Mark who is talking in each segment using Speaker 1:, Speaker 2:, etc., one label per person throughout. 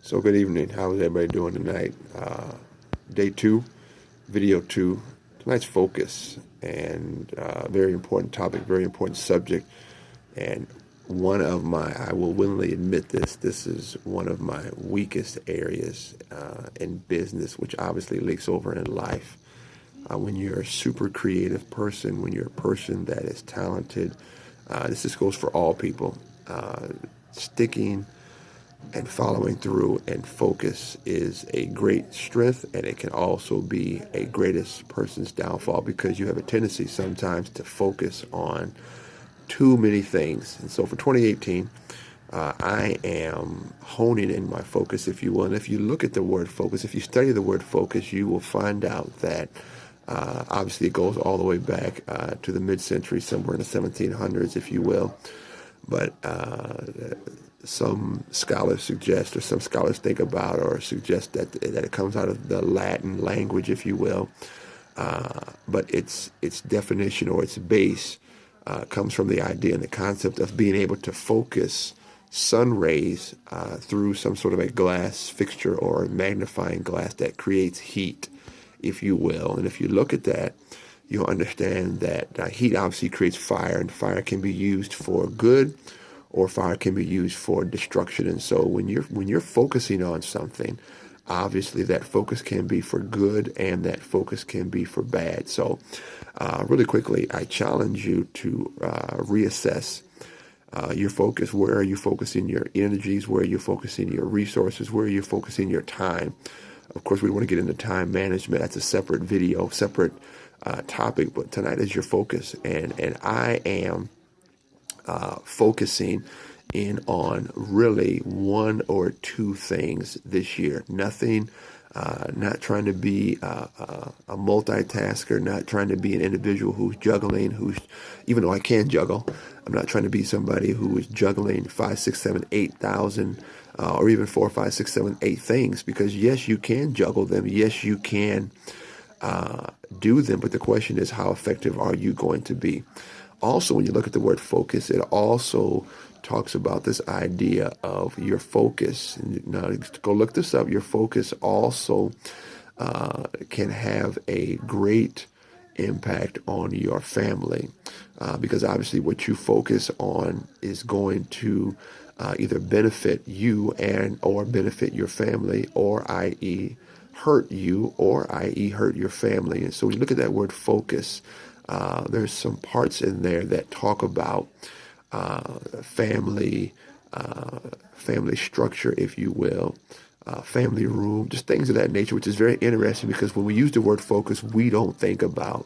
Speaker 1: So good evening. How is everybody doing tonight? Day two, video two. Tonight's focus and very important topic, very important subject. And I will willingly admit this is one of my weakest areas in business, which obviously leaks over in life. When you're a super creative person, when you're a person that is talented, this just goes for all people. Sticking and following through and focus is a great strength, and it can also be a greatest person's downfall because you have a tendency sometimes to focus on too many things. And so for 2018, I am honing in my focus, if you will. And if you look at the word focus, if you study the word focus, you will find out that obviously it goes all the way back to the mid-century, somewhere in the 1700s, if you will. But some scholars suggest, or some scholars think about, or suggest that it comes out of the Latin language, if you will. But its definition or its base comes from the idea and the concept of being able to focus sun rays through some sort of a glass fixture or a magnifying glass that creates heat, if you will. And if you look at that, you'll understand that heat obviously creates fire, and fire can be used for good, or fire can be used for destruction. And so when you're focusing on something, obviously that focus can be for good and that focus can be for bad. So really quickly, I challenge you to reassess your focus. Where are you focusing your energies? Where are you focusing your resources? Where are you focusing your time? Of course, we want to get into time management. That's a separate video, separate topic, but tonight is your focus. And I am focusing in on really one or two things this year. Nothing, not trying to be a multitasker, not trying to be an individual who's juggling, even though I can juggle, I'm not trying to be somebody who is juggling 5, 6, 7, 8,000 or even 4, 5, 6, 7, 8 things, because yes, you can juggle them. Yes, you can do them. But the question is, how effective are you going to be? Also, when you look at the word focus, it also talks about this idea of your focus. Now, go look this up. Your focus also can have a great impact on your family because obviously what you focus on is going to either benefit you and or benefit your family, or i.e. hurt you, or i.e. hurt your family. And so when you look at that word focus, there's some parts in there that talk about family structure, if you will, family room, just things of that nature, which is very interesting because when we use the word focus, we don't think about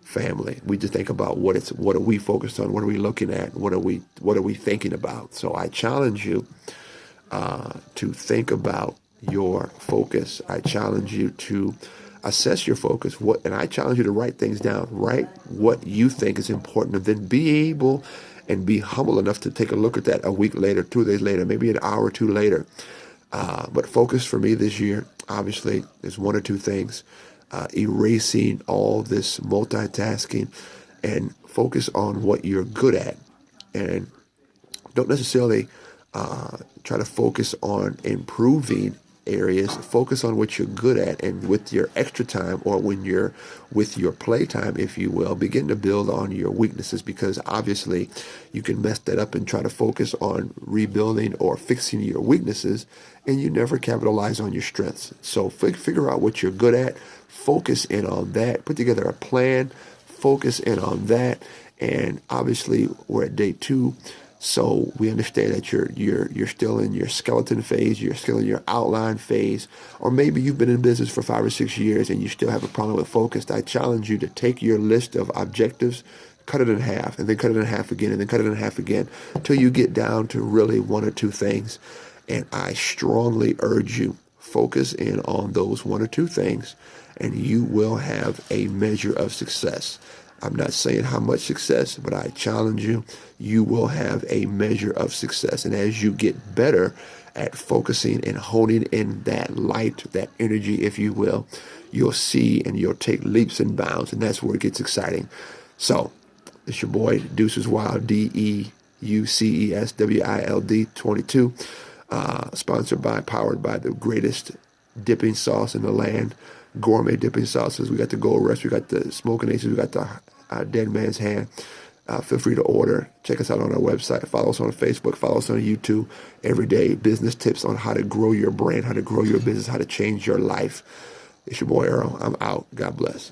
Speaker 1: family. We just think about what are we focused on, what are we looking at, what are we thinking about. So I challenge you to think about your focus. I challenge you to assess your focus. And I challenge you to write things down. Write what you think is important, and then be able and be humble enough to take a look at that a week later, 2 days later, maybe an hour or two later. But focus for me this year, obviously, is one or two things. Erasing all this multitasking and focus on what you're good at. And don't necessarily try to focus on improving areas. Focus on what you're good at, and with your extra time, or when you're with your playtime, if you will, begin to build on your weaknesses, because obviously you can mess that up and try to focus on rebuilding or fixing your weaknesses, and you never capitalize on your strengths. So figure out what you're good at, focus in on that, put together a plan, focus in on that. And obviously we're at day 2. So we understand that you're still in your skeleton phase, you're still in your outline phase, or maybe you've been in business for 5 or 6 years and you still have a problem with focus. I challenge you to take your list of objectives, cut it in half, and then cut it in half again, and then cut it in half again, until you get down to really one or two things. And I strongly urge you, focus in on those one or two things, and you will have a measure of success. I'm not saying how much success, but I challenge you, you will have a measure of success. And as you get better at focusing and honing in that light, that energy, if you will, you'll see and you'll take leaps and bounds. And that's where it gets exciting. So it's your boy, Deuces Wild, DEUCES WILD 22. Sponsored by, powered by the greatest dipping sauce in the land, gourmet dipping sauces. We got the Gold Rush, we got the Smoking Aces, we got the Dead Man's Hand. Feel free to order. Check us out on our website. Follow us on Facebook. Follow us on YouTube. Every day, business tips on how to grow your brand, how to grow your business, how to change your life. It's your boy Earl. I'm out. God bless.